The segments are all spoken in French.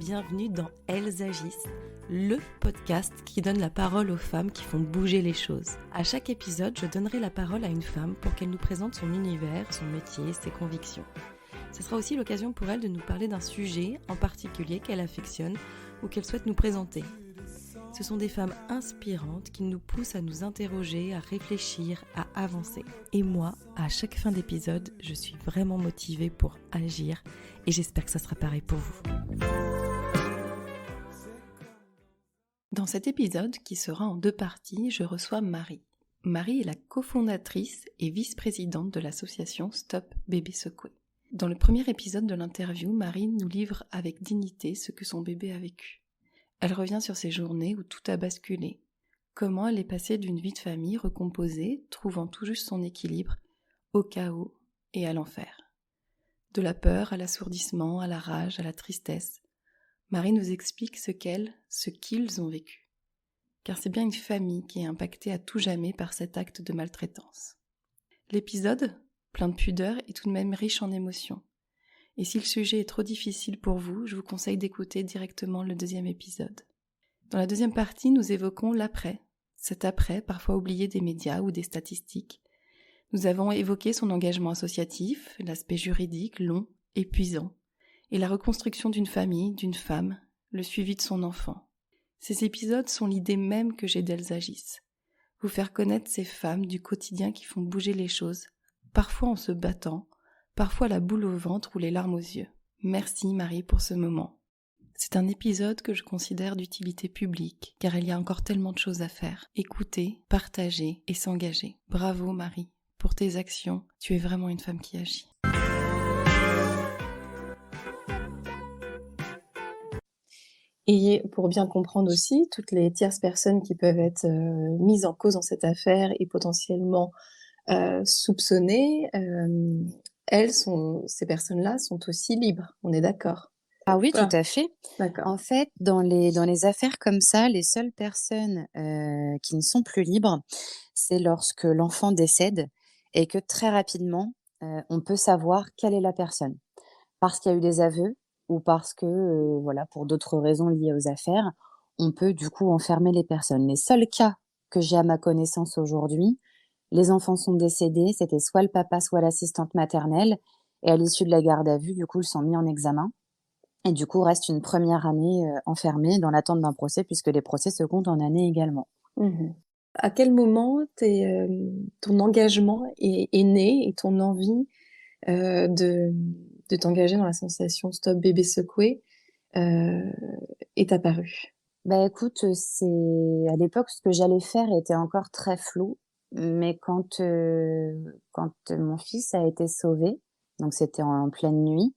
bienvenue dans Elles agissent, le podcast qui donne la parole aux femmes qui font bouger les choses. À chaque épisode, je donnerai la parole à une femme pour qu'elle nous présente son univers, son métier, ses convictions. Ce sera aussi l'occasion pour elle de nous parler d'un sujet en particulier qu'elle affectionne ou qu'elle souhaite nous présenter. Ce sont des femmes inspirantes qui nous poussent à nous interroger, à réfléchir, à avancer. Et moi, à chaque fin d'épisode, je suis vraiment motivée pour agir et j'espère que ça sera pareil pour vous. Dans cet épisode, qui sera en 2 parties, je reçois Marie. Marie est la cofondatrice et vice-présidente de l'association Stop Bébé Secoué. Dans le premier épisode de l'interview, Marie nous livre avec dignité ce que son bébé a vécu. Elle revient sur ces journées où tout a basculé. Comment elle est passée d'une vie de famille recomposée, trouvant tout juste son équilibre, au chaos et à l'enfer. De la peur à l'assourdissement, à la rage, à la tristesse. Marie nous explique ce qu'ils ont vécu. Car c'est bien une famille qui est impactée à tout jamais par cet acte de maltraitance. L'épisode, plein de pudeur, est tout de même riche en émotions. Et si le sujet est trop difficile pour vous, je vous conseille d'écouter directement le 2e épisode. Dans la 2e partie, nous évoquons l'après. Cet après, parfois oublié des médias ou des statistiques. Nous avons évoqué son engagement associatif, l'aspect juridique long, épuisant, et la reconstruction d'une famille, d'une femme, le suivi de son enfant. Ces épisodes sont l'idée même que j'ai d'Elles agissent. Vous faire connaître ces femmes du quotidien qui font bouger les choses, parfois en se battant, parfois la boule au ventre ou les larmes aux yeux. Merci Marie pour ce moment. C'est un épisode que je considère d'utilité publique, car il y a encore tellement de choses à faire. Écouter, partager et s'engager. Bravo Marie, pour tes actions, tu es vraiment une femme qui agit. Et pour bien comprendre aussi, toutes les tierces personnes qui peuvent être mises en cause dans cette affaire et potentiellement soupçonnées, ces personnes-là sont aussi libres, on est d'accord? Ah oui, Voilà. tout à fait. D'accord. En fait, dans les affaires comme ça, les seules personnes qui ne sont plus libres, c'est lorsque l'enfant décède et que très rapidement, on peut savoir quelle est la personne. Parce qu'il y a eu des aveux ou parce que, voilà, pour d'autres raisons liées aux affaires, on peut du coup enfermer les personnes. Les seuls cas que j'ai à ma connaissance aujourd'hui, les enfants sont décédés, c'était soit le papa, soit l'assistante maternelle, et à l'issue de la garde à vue, du coup, ils sont mis en examen. Et du coup, reste une première année enfermée dans l'attente d'un procès, puisque les procès se comptent en années également. Mmh. À quel moment ton engagement est né et ton envie de t'engager dans l'association Stop Bébé Secoué est apparue? Bah écoute, c'est à l'époque, ce que j'allais faire était encore très flou, mais quand mon fils a été sauvé, donc c'était en pleine nuit,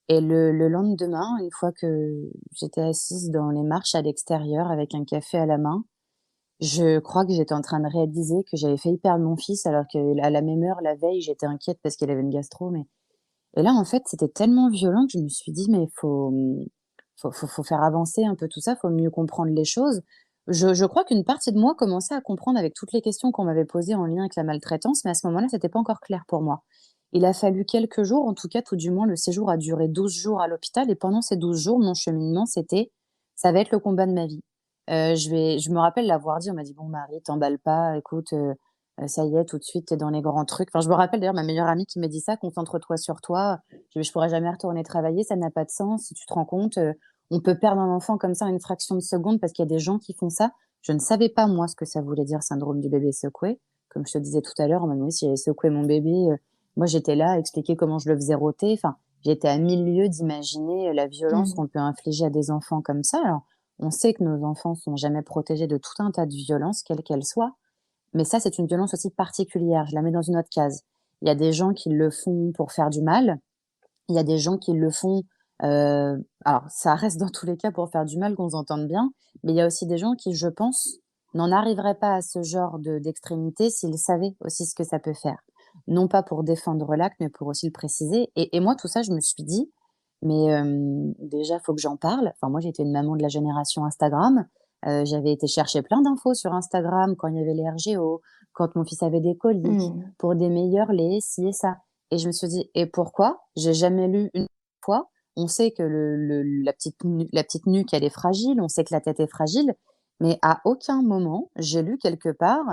et le lendemain, une fois que j'étais assise dans les marches à l'extérieur avec un café à la main, je crois que j'étais en train de réaliser que j'avais failli perdre mon fils alors qu'à la même heure, la veille, j'étais inquiète parce qu'il avait une gastro, mais et là, en fait, c'était tellement violent que je me suis dit: «Mais faut faire avancer un peu tout ça, faut mieux comprendre les choses». Je crois qu'une partie de moi commençait à comprendre avec toutes les questions qu'on m'avait posées en lien avec la maltraitance, mais à ce moment-là, c'était pas encore clair pour moi. Il a fallu quelques jours, en tout cas, tout du moins, le séjour a duré 12 jours à l'hôpital et pendant ces 12 jours, mon cheminement, c'était: «Ça va être le combat de ma vie». Je me rappelle l'avoir dit, on m'a dit: «Bon Marie, t'emballe pas, écoute, ça y est, tout de suite, tu es dans les grands trucs». Enfin, je me rappelle d'ailleurs ma meilleure amie qui m'a dit ça: «Concentre-toi sur toi, je pourrais jamais retourner travailler, ça n'a pas de sens. Si tu te rends compte, on peut perdre un enfant comme ça en une fraction de seconde parce qu'il y a des gens qui font ça». Je ne savais pas moi ce que ça voulait dire syndrome du bébé secoué. Comme je te disais tout à l'heure, on m'a demandé si j'avais secoué mon bébé, moi j'étais là à expliquer comment je le faisais rôter. Enfin, j'étais à 1000 lieues d'imaginer, la violence Mmh. qu'on peut infliger à des enfants comme ça. Alors, on sait que nos enfants sont jamais protégés de tout un tas de violences, quelles qu'elles soient, mais ça, c'est une violence aussi particulière, je la mets dans une autre case. Il y a des gens qui le font pour faire du mal, il y a des gens qui le font, alors ça reste dans tous les cas pour faire du mal, qu'on s'entende bien, mais il y a aussi des gens qui, je pense, n'en arriveraient pas à ce genre d'extrémité s'ils savaient aussi ce que ça peut faire. Non pas pour défendre l'acte, mais pour aussi le préciser. Et moi, tout ça, je me suis dit: «Mais déjà, faut que j'en parle». Enfin, moi, j'étais une maman de la génération Instagram, j'avais été chercher plein d'infos sur Instagram quand il y avait les RGO, quand mon fils avait des coliques, Mmh. pour des meilleurs laits, ci et ça. Et je me suis dit: «Et pourquoi j'ai jamais lu une fois On sait que la petite nuque, elle est fragile, on sait que la tête est fragile, mais à aucun moment, j'ai lu quelque part,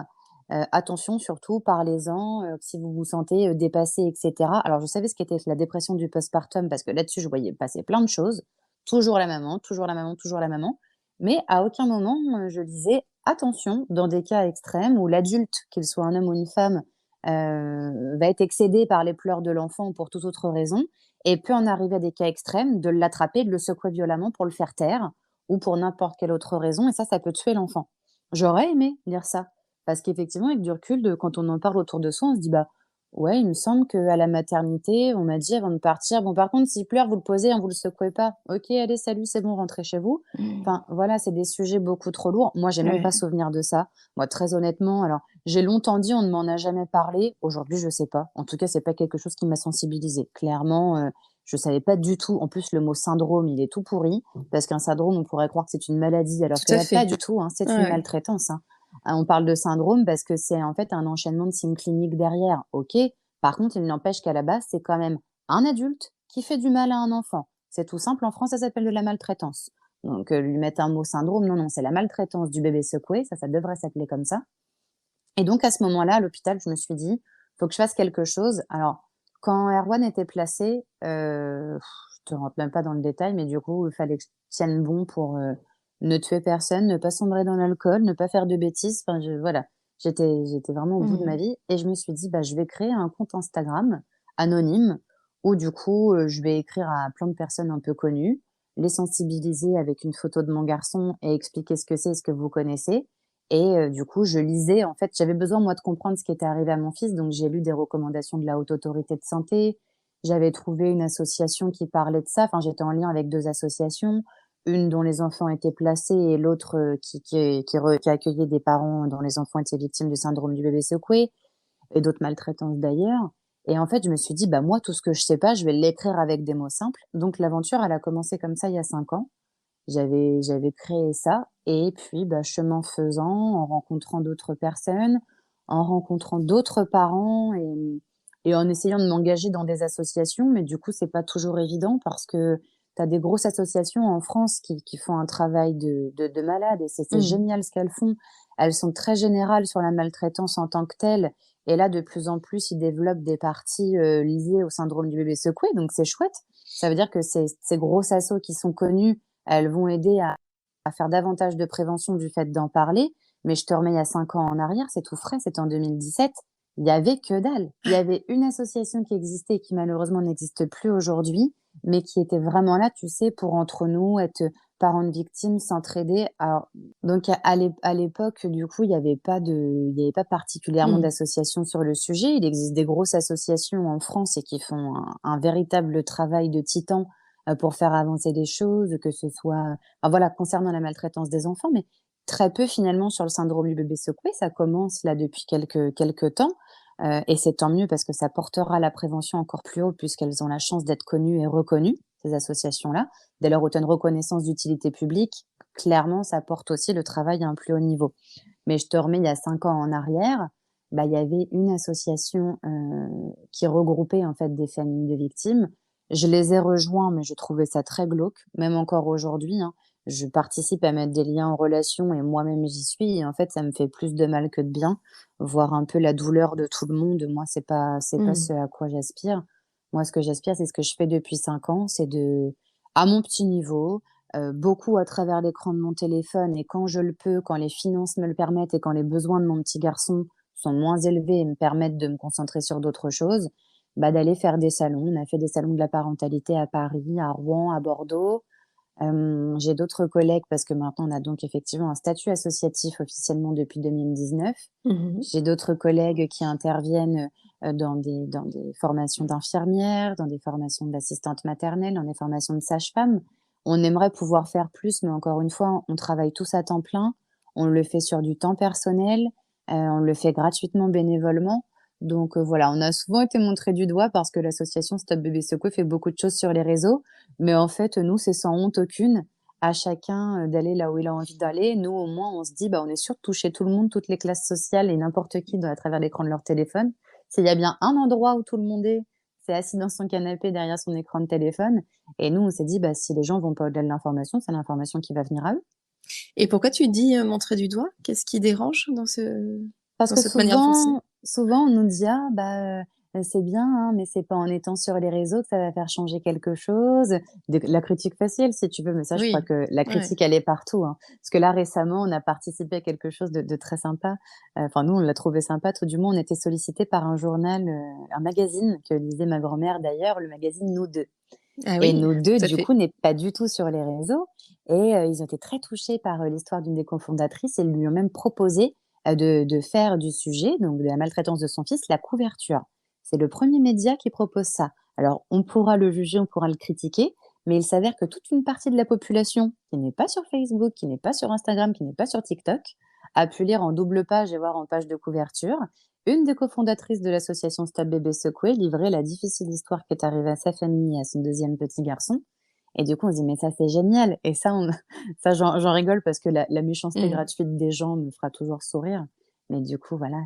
attention surtout, parlez-en, si vous vous sentez, dépassé et cetera. Alors je savais ce qu'était la dépression du postpartum parce que là-dessus, je voyais passer plein de choses. Toujours la maman, toujours la maman, toujours la maman. Mais à aucun moment, je disais: «Attention, dans des cas extrêmes où l'adulte, qu'il soit un homme ou une femme, va être excédé par les pleurs de l'enfant ou pour toute autre raison et peut en arriver à des cas extrêmes, de l'attraper, de le secouer violemment pour le faire taire ou pour n'importe quelle autre raison et ça peut tuer l'enfant». J'aurais aimé lire ça parce qu'effectivement, avec du recul, quand on en parle autour de soi, on se dit: «Bah, ouais, il me semble qu'à la maternité, on m'a dit avant de partir: "Bon, par contre, s'il pleure, vous le posez, hein, vous le secouez pas. OK, allez, salut, c'est bon, rentrez chez vous"». Mmh. Enfin, voilà, c'est des sujets beaucoup trop lourds. Moi, j'ai même Ouais. pas souvenir de ça. Moi, très honnêtement, alors, j'ai longtemps dit: «On ne m'en a jamais parlé». Aujourd'hui, je sais pas. En tout cas, c'est pas quelque chose qui m'a sensibilisée. Clairement, je savais pas du tout. En plus, le mot syndrome, il est tout pourri parce qu'un syndrome, on pourrait croire que c'est une maladie alors Tout que à là, pas fait. du tout, hein, c'est une Ouais, ouais. maltraitance, hein. On parle de syndrome parce que c'est, en fait, un enchaînement de signes cliniques derrière. OK. Par contre, il n'empêche qu'à la base, c'est quand même un adulte qui fait du mal à un enfant. C'est tout simple. En France, ça s'appelle de la maltraitance. Donc, lui mettre un mot syndrome, non, non, c'est la maltraitance du bébé secoué. Ça devrait s'appeler comme ça. Et donc à ce moment-là, à l'hôpital, je me suis dit: «Faut que je fasse quelque chose». Alors, quand Erwan était placé, je te rentre même pas dans le détail, mais du coup, il fallait que je tienne bon pour, ne tuer personne, ne pas sombrer dans l'alcool, ne pas faire de bêtises. Enfin, voilà, j'étais vraiment au bout de ma Mmh. vie et je me suis dit: «Bah, je vais créer un compte Instagram anonyme où du coup, je vais écrire à plein de personnes un peu connues, les sensibiliser avec une photo de mon garçon et expliquer ce que c'est, ce que vous connaissez». Et du coup, je lisais en fait, j'avais besoin moi de comprendre ce qui était arrivé à mon fils, donc j'ai lu des recommandations de la Haute Autorité de Santé. J'avais trouvé une association qui parlait de ça, enfin, j'étais en lien avec 2 associations, une dont les enfants étaient placés et l'autre, qui accueillait des parents dont les enfants étaient victimes du syndrome du bébé secoué et d'autres maltraitances d'ailleurs. Et en fait, je me suis dit: «Bah, moi, tout ce que je sais pas, je vais l'écrire avec des mots simples». Donc l'aventure, elle a commencé comme ça il y a 5 ans. J'avais créé ça et puis, bah, chemin faisant, en rencontrant d'autres personnes, en rencontrant d'autres parents et en essayant de m'engager dans des associations. Mais du coup, c'est pas toujours évident parce que tu as des grosses associations en France qui font un travail de malade et c'est Mmh. génial ce qu'elles font. Elles sont très générales sur la maltraitance en tant que telle et là, de plus en plus, ils développent des parties, liées au syndrome du bébé secoué, donc c'est chouette. Ça veut dire que ces grosses assos qui sont connues, elles vont aider à faire davantage de prévention du fait d'en parler. Mais je te remets il y a 5 ans en arrière, c'est tout frais, c'était en 2017. Il y avait que dalle. Il y avait une association qui existait et qui malheureusement n'existe plus aujourd'hui, mais qui était vraiment là, tu sais, pour entre nous, être parents de victimes, s'entraider. Alors, donc à l'époque, du coup, il y avait pas particulièrement Mmh. d'associations sur le sujet. Il existe des grosses associations en France et qui font un véritable travail de titan pour faire avancer les choses, que ce soit enfin voilà, concernant la maltraitance des enfants, mais très peu finalement sur le syndrome du bébé secoué. Ça commence là depuis quelques temps, et c'est tant mieux parce que ça portera la prévention encore plus haut puisqu'elles ont la chance d'être connues et reconnues, ces associations-là. Dès lors où tu as une reconnaissance d'utilité publique, clairement, ça porte aussi le travail à un plus haut niveau. Mais je te remets il y a 5 ans en arrière, bah, il y avait une association, qui regroupait en fait des familles de victimes. Je les ai rejoints, mais je trouvais ça très glauque, même encore aujourd'hui, hein. Je participe à mettre des liens en relation et moi-même j'y suis et en fait, ça me fait plus de mal que de bien. Voir un peu la douleur de tout le monde, moi, c'est pas Mmh. ce à quoi j'aspire. Moi, ce que j'aspire, c'est ce que je fais depuis 5 ans, c'est à mon petit niveau, beaucoup à travers l'écran de mon téléphone et quand je le peux, quand les finances me le permettent et quand les besoins de mon petit garçon sont moins élevés et me permettent de me concentrer sur d'autres choses, bah, d'aller faire des salons. On a fait des salons de la parentalité à Paris, à Rouen, à Bordeaux. J'ai d'autres collègues parce que maintenant on a donc effectivement un statut associatif officiellement depuis 2019. Mmh. J'ai d'autres collègues qui interviennent, dans des formations d'infirmières, dans des formations d'assistantes maternelles, dans des formations de sages-femmes. On aimerait pouvoir faire plus, mais encore une fois, on travaille tous à temps plein. On le fait sur du temps personnel, on le fait gratuitement, bénévolement. Donc, voilà, on a souvent été montrés du doigt parce que l'association Stop Bébé Secoué fait beaucoup de choses sur les réseaux, mais en fait, nous, c'est sans honte aucune. À chacun, d'aller là où il a envie d'aller. Nous, au moins, on se dit: «Bah, on est sûr de toucher tout le monde, toutes les classes sociales et n'importe qui à travers l'écran de leur téléphone». S'il y a bien un endroit où tout le monde est, s'est assis dans son canapé derrière son écran de téléphone. Et nous, on s'est dit, bah, si les gens vont pas au-delà de l'information, c'est l'information qui va venir à eux. Et pourquoi tu dis, montrer du doigt? Qu'est-ce qui dérange Parce dans que cette manière de fonctionner? souvent on nous dit: «Ah bah, c'est bien, hein, mais c'est pas en étant sur les réseaux que ça va faire changer quelque chose». De la critique facile si tu veux, mais ça je crois Oui, que la ouais. critique elle est partout, hein. Parce que là récemment, on a participé à quelque chose de très sympa. Enfin nous on l'a trouvé sympa, tout du moins on était sollicités par un journal, un magazine que lisait ma grand-mère d'ailleurs, le magazine Nous 2. Ah Et oui, Nous 2 tout à du fait. coup n'est pas du tout sur les réseaux et ils ont été très touchés par, l'histoire d'une des cofondatrices et lui ont même proposé, de faire du sujet, donc de la maltraitance de son fils, la couverture. C'est le premier média qui propose ça. Alors on pourra le juger, on pourra le critiquer, mais il s'avère que toute une partie de la population qui n'est pas sur Facebook, qui n'est pas sur Instagram, qui n'est pas sur TikTok, a pu lire en double page et voir en page de couverture une des cofondatrices de l'association Stop Bébé Secoué livrait la difficile histoire qui est arrivée à sa famille et à son deuxième petit garçon. Et du coup, on se dit, mais ça, c'est génial. Et ça, ça j'en rigole parce que la méchanceté Mmh. gratuite des gens me fera toujours sourire. Mais du coup, voilà,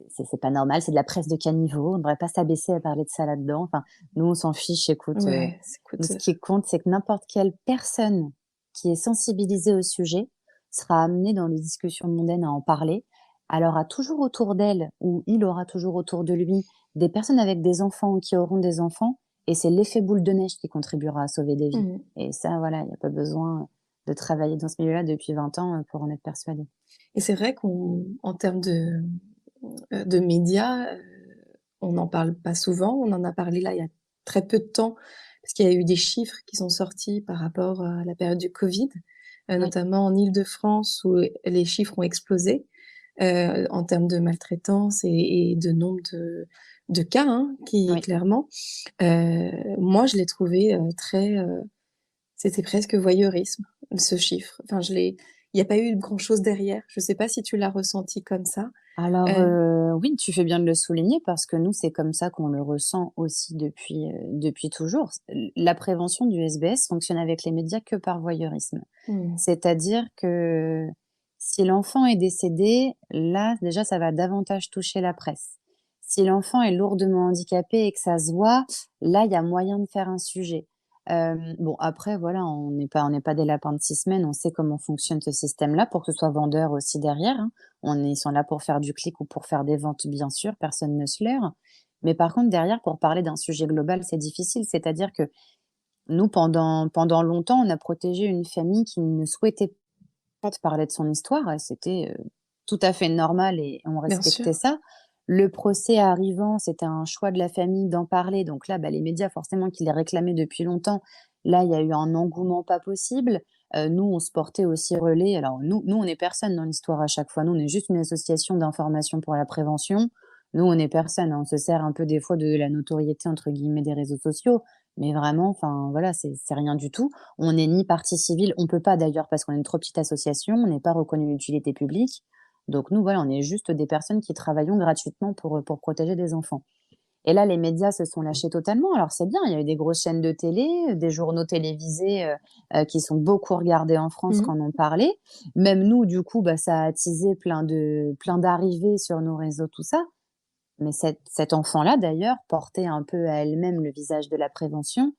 c'est pas normal. C'est de la presse de caniveau. On ne devrait pas s'abaisser à parler de ça là-dedans. Enfin, nous, on s'en fiche. Écoute, Ouais, nous, écoute, ce qui compte, c'est que n'importe quelle personne qui est sensibilisée au sujet sera amenée dans les discussions mondaines à en parler. Elle aura toujours autour d'elle, ou il aura toujours autour de lui, des personnes avec des enfants ou qui auront des enfants, et c'est l'effet boule de neige qui contribuera à sauver des vies. mmh. Et ça, voilà, il n'y a pas besoin de travailler dans ce milieu-là depuis 20 ans pour en être persuadé. Et c'est vrai qu'en termes de médias, on n'en parle pas souvent. On en a parlé là, il y a très peu de temps, parce qu'il y a eu des chiffres qui sont sortis par rapport à la période du Covid, Oui, notamment en Île-de-France où les chiffres ont explosé, en termes de maltraitance et de nombre de cas, hein, qui oui. clairement, moi je l'ai trouvé, très, c'était presque voyeurisme, ce chiffre. Enfin je l'ai il y a pas eu grand chose derrière. Je sais pas si tu l'as ressenti comme ça? Alors, Heu, oui, tu fais bien de le souligner parce que nous, c'est comme ça qu'on le ressent aussi depuis toujours. La prévention du SBS fonctionne avec les médias que par voyeurisme. mmh, C'est-à-dire que si l'enfant est décédé, là, déjà, ça va davantage toucher la presse. Si l'enfant est lourdement handicapé et que ça se voit, là, il y a moyen de faire un sujet. Bon, après, voilà, on n'est pas des lapins de 6 semaines, on sait comment fonctionne ce système-là pour que ce soit vendeur aussi derrière, hein. Ils sont là pour faire du clic ou pour faire des ventes, bien sûr, personne ne se leurre. Mais par contre, derrière, pour parler d'un sujet global, c'est difficile. C'est-à-dire que nous, pendant longtemps, on a protégé une famille qui ne souhaitait pas te parler de son histoire et c'était, tout à fait normal et on bien respectait sûr. ça. Le procès arrivant, c'était un choix de la famille d'en parler, donc là, bah, les médias forcément qui les réclamaient depuis longtemps, là, il y a eu un engouement pas possible. Nous, on se portait aussi relais. Alors nous, on est personne dans l'histoire à chaque fois. Nous, on est juste une association d'information pour la prévention. Nous, on est personne, hein. On se sert un peu des fois de la «notoriété» entre guillemets des réseaux sociaux, mais vraiment, enfin, voilà, c'est rien du tout. On n'est ni partie civile, on peut pas d'ailleurs parce qu'on est une trop petite association, on n'est pas reconnu d'utilité publique. Donc nous, voilà, on est juste des personnes qui travaillons gratuitement pour protéger des enfants. Et là, les médias se sont lâchés totalement. Alors c'est bien, il y a eu des grosses chaînes de télé, des journaux télévisés, qui sont beaucoup regardés en France, Mmh. qui en ont parlé. Même nous, du coup, bah, ça a attisé plein d'arrivées sur nos réseaux, tout ça. Mais cet enfant-là, d'ailleurs, portait un peu à elle-même le visage de la prévention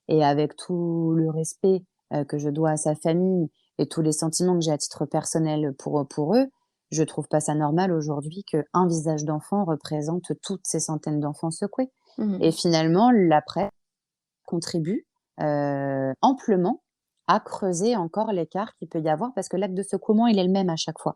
et avec tout le respect, que je dois à sa famille et tous les sentiments que j'ai à titre personnel pour eux, je trouve pas ça normal aujourd'hui qu'un visage d'enfant représente toutes ces centaines d'enfants secoués et Mmh. finalement la presse contribue, amplement à creuser encore l'écart qu'il peut y avoir parce que l'acte de secouement, il est le même à chaque fois.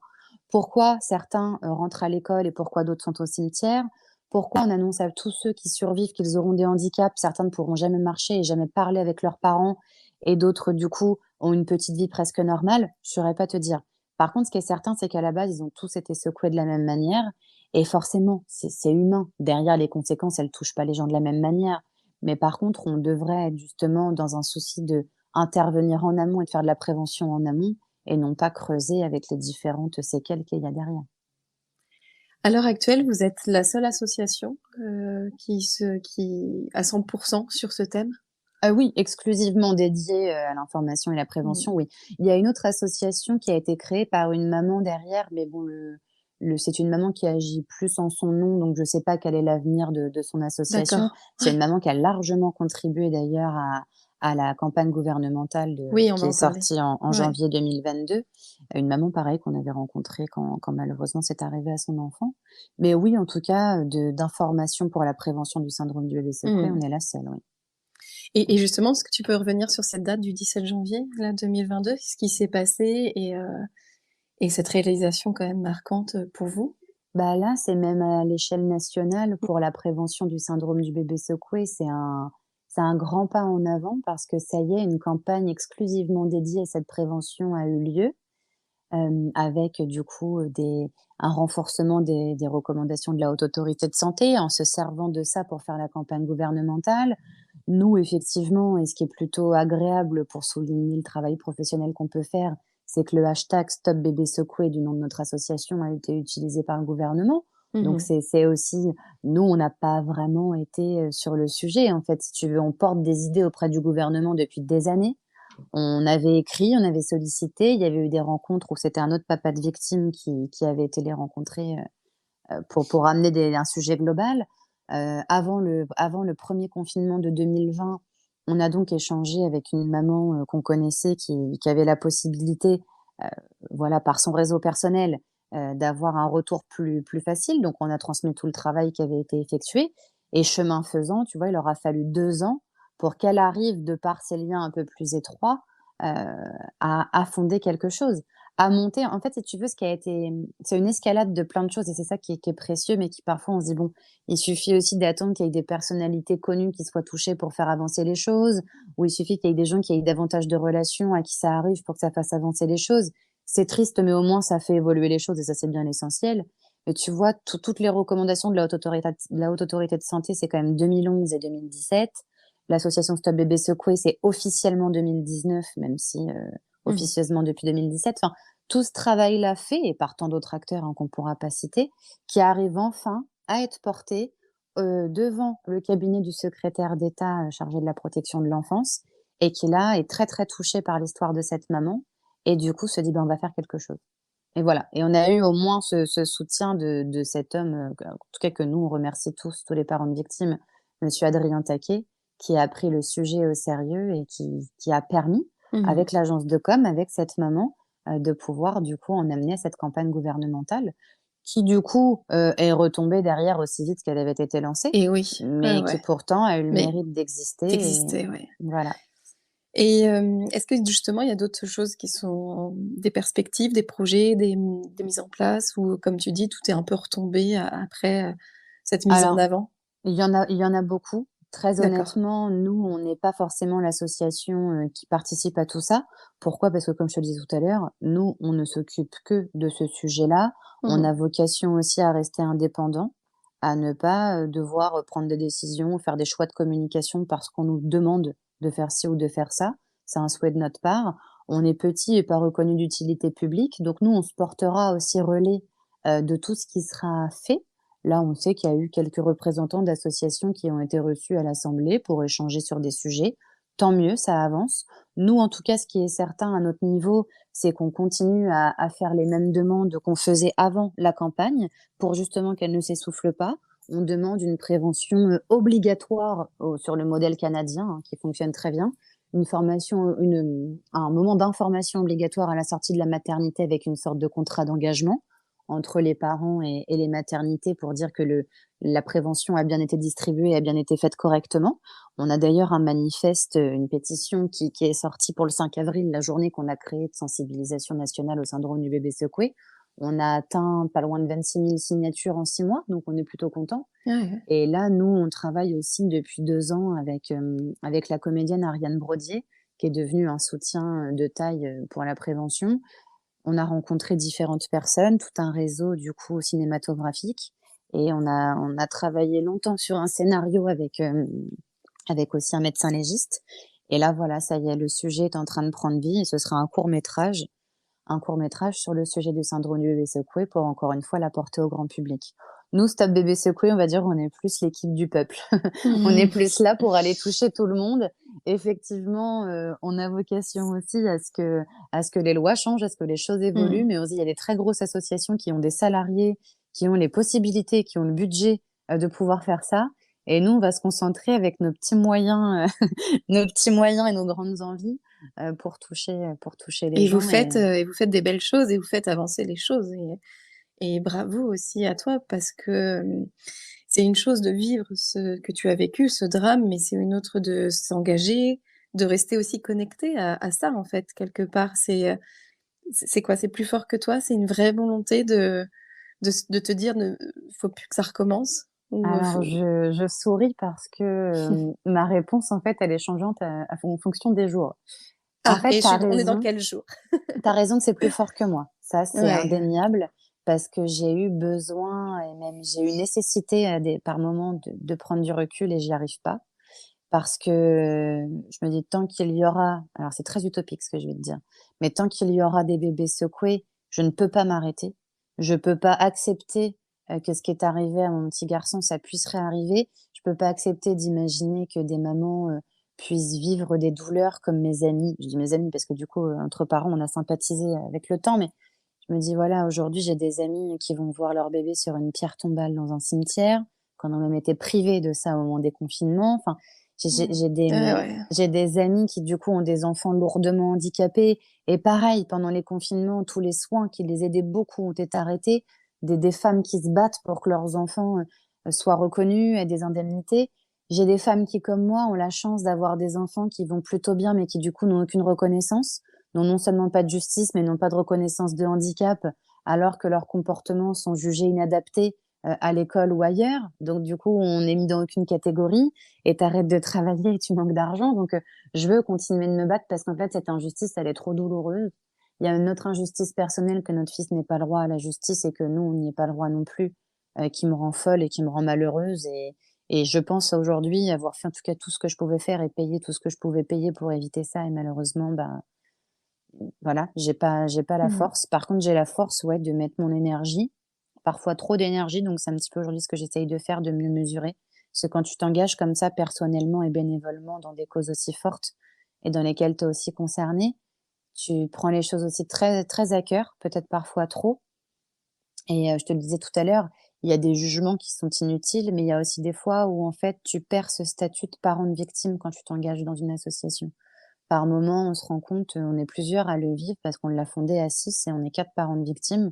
Pourquoi certains, rentrent à l'école et pourquoi d'autres sont au cimetière? Pourquoi on annonce à tous ceux qui survivent qu'ils auront des handicaps? Certains ne pourront jamais marcher et jamais parler avec leurs parents et d'autres, du coup, ont une petite vie presque normale? Je saurais pas te dire. Par contre, ce qui est certain, c'est qu'à la base, ils ont tous été secoués de la même manière et forcément, c'est humain. Derrière, les conséquences, elles touchent pas les gens de la même manière. Mais par contre, on devrait être justement dans un souci d'intervenir en amont et de faire de la prévention en amont et non pas creuser avec les différentes séquelles qu'il y a derrière. À l'heure actuelle, vous êtes la seule association, qui à 100 sur ce thème? Ah oui, exclusivement dédiée, à l'information et la Mmh. prévention, oui. Il y a une autre association qui a été créée par une maman derrière, mais bon, c'est une maman qui agit plus en son nom, donc je sais pas quel est l'avenir de son association. D'accord. C'est une maman qui a largement contribué d'ailleurs à la campagne gouvernementale Oui, on qui va est en parler. sortie en Ouais. janvier 2022. Une maman pareil qu'on avait rencontrée quand malheureusement c'est arrivé à son enfant. Mais oui, en tout cas, d'informations pour la prévention du syndrome du bébé secoué, on Mmh. est la seule, oui. Et justement, est-ce que tu peux revenir sur cette date du 17 janvier, là, 2022? Ce qui s'est passé et cette réalisation quand même marquante, pour vous? Bah, là, c'est même à l'échelle nationale pour la prévention du syndrome du bébé secoué, c'est un grand pas en avant parce que ça y est, une campagne exclusivement dédiée à cette prévention a eu lieu, avec du coup, des un renforcement des recommandations de la Haute Autorité de santé en se servant de ça pour faire la campagne gouvernementale. Nous, effectivement, et ce qui est plutôt agréable pour souligner le travail professionnel qu'on peut faire, c'est que le hashtag Stop bébé secoué du nom de notre association a été utilisé par le gouvernement. Mmh Donc mh. c'est aussi nous, on n'a pas vraiment été, sur le sujet, en fait, si tu veux. On porte des idées auprès du gouvernement depuis des années. On avait écrit, on avait sollicité, il y avait eu des rencontres où c'était un autre papa de victime qui avait été les rencontrer, pour amener un sujet global. Avant le premier confinement de 2020, on a donc échangé avec une maman, qu'on connaissait qui avait la possibilité, heu, voilà, par son réseau personnel, d'avoir un retour plus facile. Donc on a transmis tout le travail qui avait été effectué et chemin faisant, tu vois, il aura fallu 2 ans pour qu'elle arrive, de par ses liens un peu plus étroits, heu, à fonder quelque chose, à monter. En fait, si tu veux, ce qui a été, c'est une escalade de plein de choses et c'est ça qui est précieux, mais qui parfois on se dit: «Bon, il suffit aussi d'attendre qu'il y ait des personnalités connues qui soient touchées pour faire avancer les choses, ou il suffit qu'il y ait des gens qui aient davantage de relations à qui ça arrive pour que ça fasse avancer les choses». C'est triste, mais au moins ça fait évoluer les choses et ça, c'est bien l'essentiel. Mais tu vois, toutes les recommandations de la Haute Autorité de santé, c'est quand même 2011 et 2017. L'association Stop Bébé Secoué, c'est officiellement 2019, même si, Mmh. officieusement depuis 2017. Enfin, tout ce travail-là fait, et par tant d'autres acteurs, hein, qu'on ne pourra pas citer, qui arrive enfin à être porté, devant le cabinet du secrétaire d'État, chargé de la protection de l'enfance et qui là est très, très touché par l'histoire de cette maman et du coup se dit: «Ben, on va faire quelque chose». Et voilà, et on a eu au moins ce soutien de cet homme, en tout cas que nous on remercie tous les parents de victimes, monsieur Adrien Taquet, qui a pris le sujet au sérieux et qui a permis, Mmh. avec l'agence de com, avec cette maman, de pouvoir du coup en amener à cette campagne gouvernementale qui du coup, est retombée derrière aussi vite qu'elle avait été lancée, Et oui, ouais, mais qui ouais, pourtant a eu le mais mérite d'exister et d'exister, ouais. voilà. Et est-ce que justement il y a d'autres choses qui sont des perspectives, des projets, des mises en place ou comme tu dis, tout est un peu retombé après, cette mise en Alors avant? il y en a beaucoup. Très D'accord. honnêtement, nous, on n'est pas forcément l'association, qui participe à tout ça. Pourquoi? Parce que comme je te le disais tout à l'heure, nous, on ne s'occupe que de ce sujet-là. Mmh On mh. a vocation aussi à rester indépendant, à ne pas, devoir, prendre des décisions, faire des choix de communication parce qu'on nous demande de faire ci ou de faire ça. C'est un souhait de notre part. On est petit et pas reconnu d'utilité publique, donc nous, on se portera aussi relais, de tout ce qui sera fait. Là, on sait qu'il y a eu quelques représentants d'associations qui ont été reçus à l'assemblée pour échanger sur des sujets. Tant mieux, ça avance. Nous, en tout cas, ce qui est certain à notre niveau, c'est qu'on continue à faire les mêmes demandes qu'on faisait avant la campagne pour justement qu'elle ne s'essouffle pas. On demande une prévention obligatoire sur le modèle canadien, hein, qui fonctionne très bien. Une formation, un moment d'information obligatoire à la sortie de la maternité avec une sorte de contrat d'engagement entre les parents et les maternités pour dire que la prévention a bien été distribuée, a bien été faite correctement. On a d'ailleurs un manifeste, une pétition qui est sortie pour le 5 avril, la journée qu'on a créée de sensibilisation nationale au syndrome du bébé secoué. On a atteint pas loin de 26 000 signatures en 6 mois, donc on est plutôt content. Ouais, ouais. Et là, nous, on travaille aussi depuis 2 ans avec la comédienne Ariane Brodier, qui est devenue un soutien, de taille, pour la prévention. On a rencontré différentes personnes, tout un réseau du coup cinématographique et on a travaillé longtemps sur un scénario avec aussi un médecin légiste et là voilà, ça y est, le sujet est en train de prendre vie et ce sera un court métrage sur le sujet du syndrome du bébé secoué pour encore une fois l'apporter au grand public. Nous, Stop Bébé Secoué, on va dire, on est plus l'équipe du peuple. On est Mmh. plus là pour aller toucher tout le monde. Effectivement, on a vocation aussi à ce que les lois changent, à ce que les choses évoluent, Mmh. mais aussi il y a des très grosses associations qui ont des salariés, qui ont les possibilités, qui ont le budget, de pouvoir faire ça et nous, on va se concentrer avec nos petits moyens, nos petits moyens et nos grandes envies, pour toucher les gens et Et vous faites des belles choses et vous faites avancer les choses et bravo aussi à toi parce que, c'est une chose de vivre ce que tu as vécu, ce drame, mais c'est une autre de s'engager, de rester aussi connecté à ça, en fait, quelque part. C'est quoi? C'est plus fort que toi? C'est une vraie volonté de te dire: «Ne faut plus que ça recommence» ou, alors faut je souris parce que, ma réponse, en fait, elle est changeante en fonction des jours. En ah fait, et je suis on est dans quel jour? tu as raison que c'est plus fort que moi. Ça, c'est Ouais. indéniable parce que j'ai eu besoin et même j'ai eu nécessité à des par moments de prendre du recul et j'y arrive pas. Parce que, je me dis: «Tant qu'il y aura» alors c'est très utopique ce que je vais te dire, mais tant qu'il y aura des bébés secoués, je ne peux pas m'arrêter. Je peux pas accepter, que ce qui est arrivé à mon petit garçon, ça puisse réarriver. Je peux pas accepter d'imaginer que des mamans, puissent vivre des douleurs comme mes amis. Je dis mes amis parce que du coup, entre parents, on a sympathisé avec le temps, mais je me dis: «Voilà, aujourd'hui, j'ai des amis qui vont voir leur bébé sur une pierre tombale dans un cimetière, qu'on a même été privés de ça au moment des confinements». Enfin, Mmh. Ouais, ouais. j'ai des amis qui, du coup, ont des enfants lourdement handicapés et pareil, pendant les confinements, tous les soins qui les aidaient beaucoup ont été arrêtés. Des femmes qui se battent pour que leurs enfants, soient reconnus, aient des indemnités. J'ai des femmes qui, comme moi, ont la chance d'avoir des enfants qui vont plutôt bien, mais qui, du coup, n'ont aucune reconnaissance, n'ont non seulement pas de justice, mais n'ont pas de reconnaissance de handicap, alors que leurs comportements sont jugés inadaptés, à l'école ou ailleurs. Donc du coup, on n'est mis dans aucune catégorie et tu arrêtes de travailler et tu manques d'argent. Donc, je veux continuer de me battre parce qu'en fait, cette injustice, elle est trop douloureuse. Il y a une autre injustice personnelle que notre fils n'ait pas le droit à la justice et que nous, on n'y ait pas le droit non plus, qui me rend folle et qui me rend malheureuse et je pense aujourd'hui avoir fait en tout cas tout ce que je pouvais faire et payer tout ce que je pouvais payer pour éviter ça et malheureusement, bah, voilà, j'ai pas la Mmh. force. Par contre, j'ai la force, ouais, de mettre mon énergie, parfois trop d'énergie, donc c'est un petit peu aujourd'hui ce que j'essaye de faire, de mieux mesurer. Parce que quand tu t'engages comme ça personnellement et bénévolement dans des causes aussi fortes et dans lesquelles tu es aussi concerné, tu prends les choses aussi très très à cœur, peut-être parfois trop et je te le disais tout à l'heure, il y a des jugements qui sont inutiles, mais il y a aussi des fois où en fait, tu perds ce statut de parent de victime quand tu t'engages dans une association. Par moment, on se rend compte, on est plusieurs à le vivre parce qu'on l'a fondé à 6 et on est 4 parents de victimes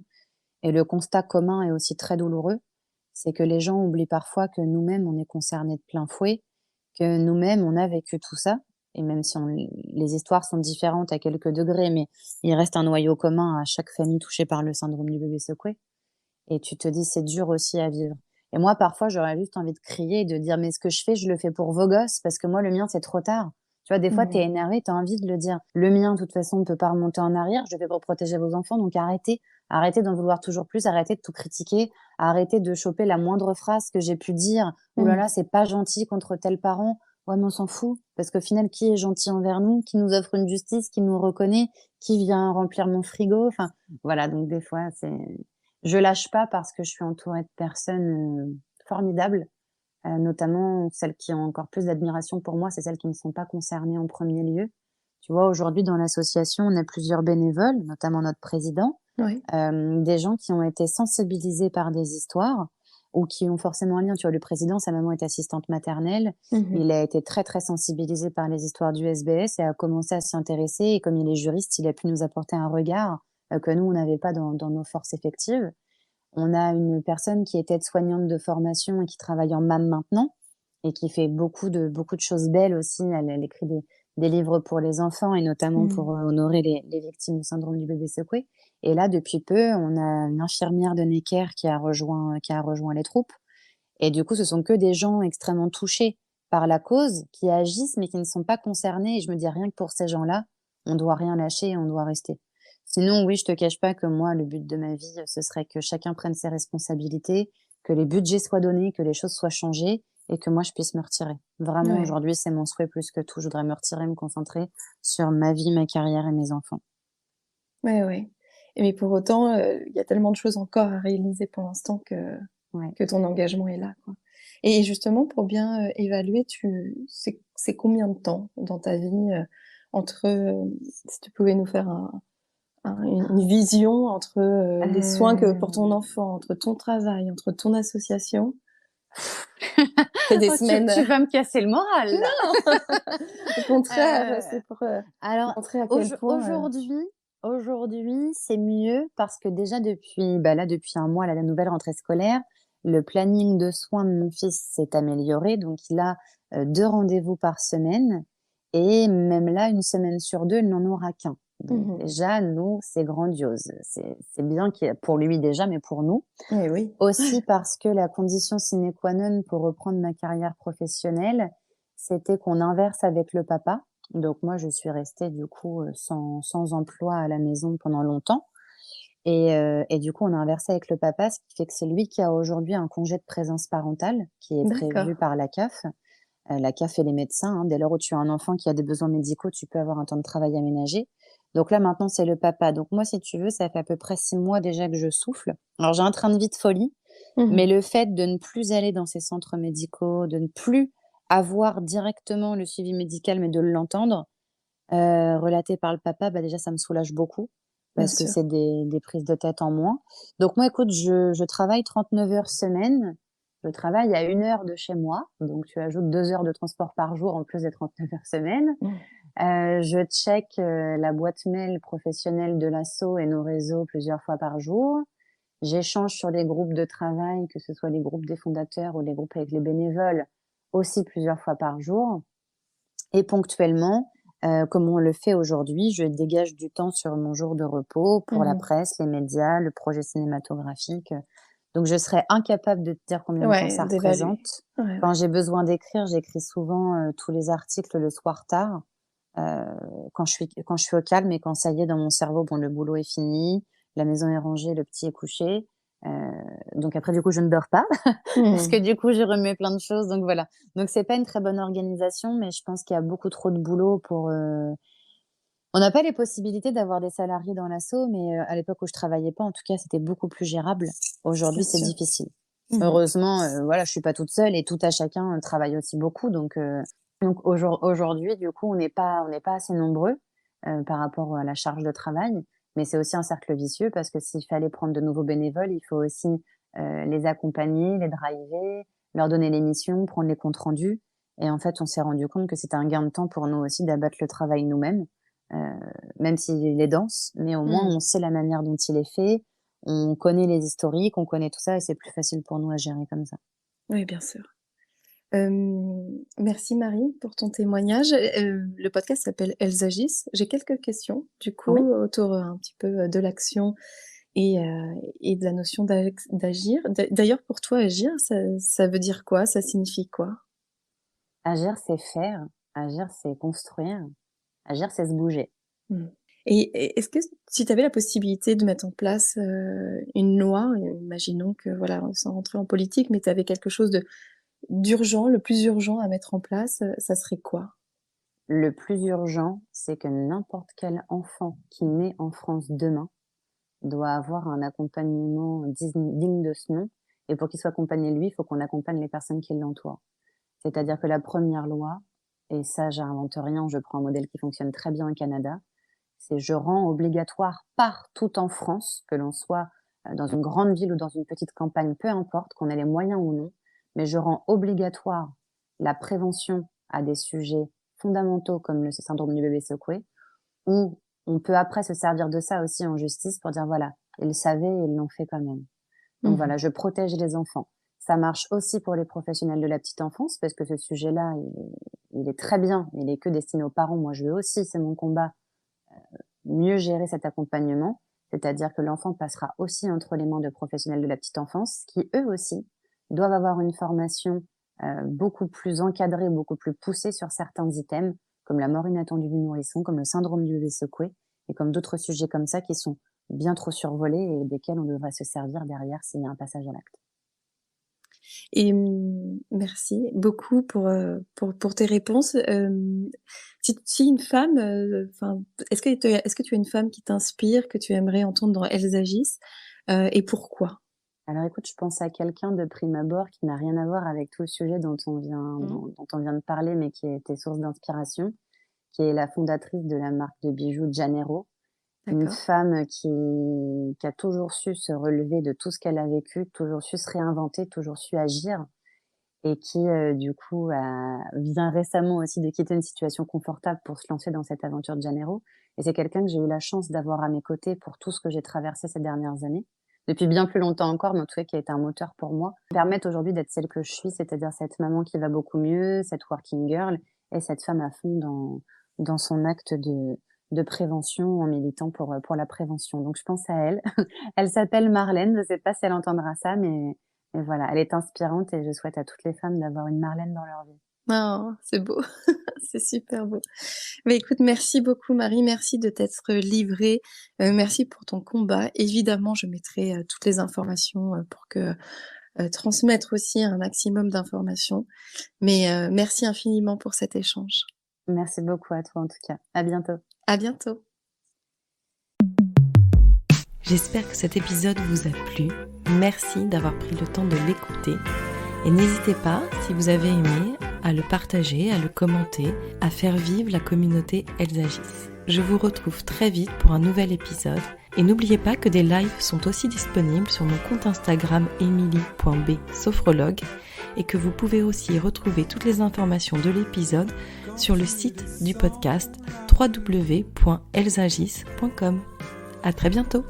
et le constat commun est aussi très douloureux. C'est que les gens oublient parfois que nous-mêmes, on est concernés de plein fouet, que nous-mêmes, on a vécu tout ça et même si on les histoires sont différentes à quelques degrés, mais il reste un noyau commun à chaque famille touchée par le syndrome du bébé secoué et tu te dis: «C'est dur aussi à vivre» et moi, parfois, j'aurais juste envie de crier et de dire: «Mais ce que je fais, je le fais pour vos gosses parce que moi, le mien, c'est trop tard». Tu vois, des fois, tu es Mmh. énervé, tu as envie de le dire: «Le mien, de toute façon, ne peut pas remonter en arrière, je le fais pour protéger vos enfants, donc arrêtez. Arrêtez d'en vouloir toujours plus, arrêtez de tout critiquer, arrêtez de choper la moindre phrase que j'ai pu dire: "Ouh là Mmh. là, c'est pas gentil contre tel parent"». Ouais, mais on s'en fout parce qu'au final, qui est gentil envers nous? Qui nous offre une justice? Qui nous reconnaît? Qui vient remplir mon frigo? Enfin, voilà, donc des fois, c'est je lâche pas parce que je suis entourée de personnes, formidables, notamment celles qui ont encore plus d'admiration pour moi, c'est celles qui ne sont pas concernées en premier lieu. Tu vois, aujourd'hui dans l'association, on a plusieurs bénévoles, notamment notre président, Ouais. des gens qui ont été sensibilisés par des histoires ou qui ont forcément un lien. Tu vois, le président, sa maman est assistante maternelle. Mmh mh. Il a été très, très sensibilisé par les histoires du SBS et a commencé à s'y intéresser et comme il est juriste, il a pu nous apporter un regard, que nous, on n'avait pas dans nos forces effectives. On a une personne qui est aide-soignante de formation et qui travaille en MAM maintenant et qui fait beaucoup de choses belles aussi. Elle écrit des livres pour les enfants et notamment Mmh. pour, honorer les victimes du syndrome du bébé secoué et là, depuis peu, on a une infirmière de Necker qui a rejoint les troupes et du coup, ce sont que des gens extrêmement touchés par la cause qui agissent, mais qui ne sont pas concernés et je me dis: «Rien que pour ces gens-là, on doit rien lâcher et on doit rester». Sinon, oui, je te cache pas que moi, le but de ma vie, ce serait que chacun prenne ses responsabilités, que les budgets soient donnés, que les choses soient changées et que moi, je puisse me retirer. Vraiment, Ouais. aujourd'hui, c'est mon souhait plus que tout. Je voudrais me retirer, me concentrer sur ma vie, ma carrière et mes enfants. Ouais, ouais. Et mais pour autant, il y a tellement de choses encore à réaliser pour l'instant que Ouais. que ton engagement est là, quoi. Et justement, pour bien évaluer, c'est combien de temps dans ta vie entre, si tu pouvais nous faire une vision entre les soins que pour ton Euh, enfant, entre ton travail, entre ton association, c'est des Oh, semaines. tu vas me casser le moral là. Non, au contraire, Euh, c'est pour Alors montrer à quel point. aujourd'hui, c'est mieux parce que déjà depuis un mois, là, la nouvelle rentrée scolaire, le planning de soins de mon fils s'est amélioré. Donc il a 2 rendez-vous par semaine et même là, 1 semaine sur 2, il n'en aura qu'1. Donc Mhm. déjà, nous, c'est grandiose. C'est bien qu'il y ait pour lui déjà, mais pour nous. Eh oui. Aussi parce que la condition sine qua non pour reprendre ma carrière professionnelle, c'était qu'on inverse avec le papa. Donc moi, je suis restée du coup, sans emploi à la maison pendant longtemps et du coup, on a inversé avec le papa, ce qui fait que c'est lui qui a aujourd'hui un congé de présence parentale qui est D'accord. prévu par la CAF. La CAF et les médecins, hein. Dès lors où tu as un enfant qui a des besoins médicaux, tu peux avoir un temps de travail aménagé. Donc là, maintenant, c'est le papa. Donc moi, si tu veux, ça fait à peu près 6 mois déjà que je souffle. Alors j'ai un train de vie de folie, mais Mhm. le fait de ne plus aller dans ces centres médicaux, de ne plus avoir directement le suivi médical, mais de l'entendre, relaté par le papa, bah, déjà ça me soulage beaucoup Bien parce que sûr. c'est des prises de tête en moins. Donc moi, écoute, je travaille 39 heures semaine. Je travaille à 1 heure de chez moi, donc tu ajoutes 2 heures de transport par jour en plus des 39 heures semaine. Mhm. Je check, la boîte mail professionnelle de l'asso et nos réseaux plusieurs fois par jour. J'échange sur les groupes de travail, que ce soit les groupes des fondateurs ou les groupes avec les bénévoles, aussi plusieurs fois par jour. Et ponctuellement, comme on le fait aujourd'hui, je dégage du temps sur mon jour de repos pour la Mhm. presse, les médias, le projet cinématographique. Donc je serais incapable de te dire combien de temps Ouais, ça d'évaluer. représente. Ouais, Quand ouais. j'ai besoin d'écrire, j'écris souvent, tous les articles le soir tard, heu, quand je suis au calme et quand ça y est dans mon cerveau, bon le boulot est fini, la maison est rangée, le petit est couché, heu, donc après du coup je ne dors pas parce que Mhm. du coup je remets plein de choses donc voilà. Donc c'est pas une très bonne organisation, mais je pense qu'il y a beaucoup trop de boulot pour, on n'a pas les possibilités d'avoir des salariés dans l'asso, mais à l'époque où je travaillais pas, en tout cas, c'était beaucoup plus gérable. Aujourd'hui, Bien c'est sûr. difficile. Mhm. Heureusement, voilà, je suis pas toute seule et tout à chacun, travaille aussi beaucoup donc aujourd'hui, du coup, on n'est pas assez nombreux, par rapport à la charge de travail, mais c'est aussi un cercle vicieux parce que s'il fallait prendre de nouveaux bénévoles, il faut aussi, les accompagner, les driver, leur donner les missions, prendre les comptes rendus et en fait, on s'est rendu compte que c'était un gain de temps pour nous aussi d'abattre le travail nous-mêmes. Heu, Même s'il est dense, mais au moins on Mhm. sait la manière dont il est fait, on connaît les historiques, on connaît tout ça et c'est plus facile pour nous à gérer comme ça. Oui, bien sûr. Merci Marie pour ton témoignage. Le podcast s'appelle Elles agissent. J'ai quelques questions, du coup, Oui, autour un petit peu de l'action et de la notion d'agir. D'ailleurs, pour toi, agir, ça veut dire quoi? Ça signifie quoi? agir c'est faire, agir c'est construire, agir c'est se bouger. Mmh. Et est-ce que si tu avais la possibilité de mettre en place, une loi, imaginons que voilà, sans rentrer en politique, mais tu avais quelque chose de d'urgent, le plus urgent à mettre en place, ça serait quoi? Le plus urgent, c'est que n'importe quel enfant qui naît en France demain doit avoir un accompagnement digne de ce nom et pour qu'il soit accompagné lui, il faut qu'on accompagne les personnes qui l'entourent. C'est-à-dire que la première loi et ça j'invente rien, je prends un modèle qui fonctionne très bien au Canada, c'est je rends obligatoire partout en France, que l'on soit, dans une grande ville ou dans une petite campagne, peu importe, qu'on ait les moyens ou non, mais je rends obligatoire la prévention à des sujets fondamentaux comme le syndrome du bébé secoué, où on peut après se servir de ça aussi en justice pour dire voilà, ils savaient et ils l'ont fait quand même. Donc Mmh. voilà, je protège les enfants. Ça marche aussi pour les professionnels de la petite enfance parce que ce sujet-là, il est très bien, il est que destiné aux parents. Moi, je veux aussi, c'est mon combat, mieux gérer cet accompagnement, c'est-à-dire que l'enfant passera aussi entre les mains de professionnels de la petite enfance qui, eux aussi, doivent avoir une formation beaucoup plus encadrée, beaucoup plus poussée sur certains items, comme la mort inattendue du nourrisson, comme le syndrome du bébé secoué, et comme d'autres sujets comme ça qui sont bien trop survolés et desquels on devrait se servir derrière s'il y a un passage à l'acte. Et merci beaucoup pour tes réponses. Si une femme, enfin, est-ce que tu as une femme qui t'inspire, que tu aimerais entendre dans Elles agissent, et pourquoi? Alors écoute, je pense à quelqu'un de prime abord qui n'a rien à voir avec tout le sujet dont on vient Mmh. dont on vient de parler, mais qui a été source d'inspiration, qui est la fondatrice de la marque de bijoux Janero. Une D'accord. femme qui a toujours su se relever de tout ce qu'elle a vécu, toujours su se réinventer, toujours su agir et qui, du coup, vient récemment aussi de quitter une situation confortable pour se lancer dans cette aventure de Janero et c'est quelqu'un que j'ai eu la chance d'avoir à mes côtés pour tout ce que j'ai traversé ces dernières années. Depuis bien plus longtemps encore, mais en tout cas qui a été un moteur pour moi. Permettre aujourd'hui d'être celle que je suis, c'est-à-dire cette maman qui va beaucoup mieux, cette working girl et cette femme à fond dans son acte de prévention en militant pour la prévention. Donc je pense à elle. Elle s'appelle Marlène, je ne sais pas si elle entendra ça, mais voilà, elle est inspirante et je souhaite à toutes les femmes d'avoir une Marlène dans leur vie. Oh, c'est beau, c'est super beau. Mais écoute, merci beaucoup Marie, merci de t'être livrée, merci pour ton combat. Évidemment, je mettrai, toutes les informations, pour que transmettre aussi un maximum d'informations. Mais, merci infiniment pour cet échange. Merci beaucoup à toi en tout cas. À bientôt. À bientôt. J'espère que cet épisode vous a plu. Merci d'avoir pris le temps de l'écouter. Et n'hésitez pas, si vous avez aimé, à le partager, à le commenter, à faire vivre la communauté Elles agissent. Je vous retrouve très vite pour un nouvel épisode. Et n'oubliez pas que des lives sont aussi disponibles sur mon compte Instagram emily.b-sophrologue et que vous pouvez aussi retrouver toutes les informations de l'épisode sur le site du podcast www.ellesagissent.com. À très bientôt.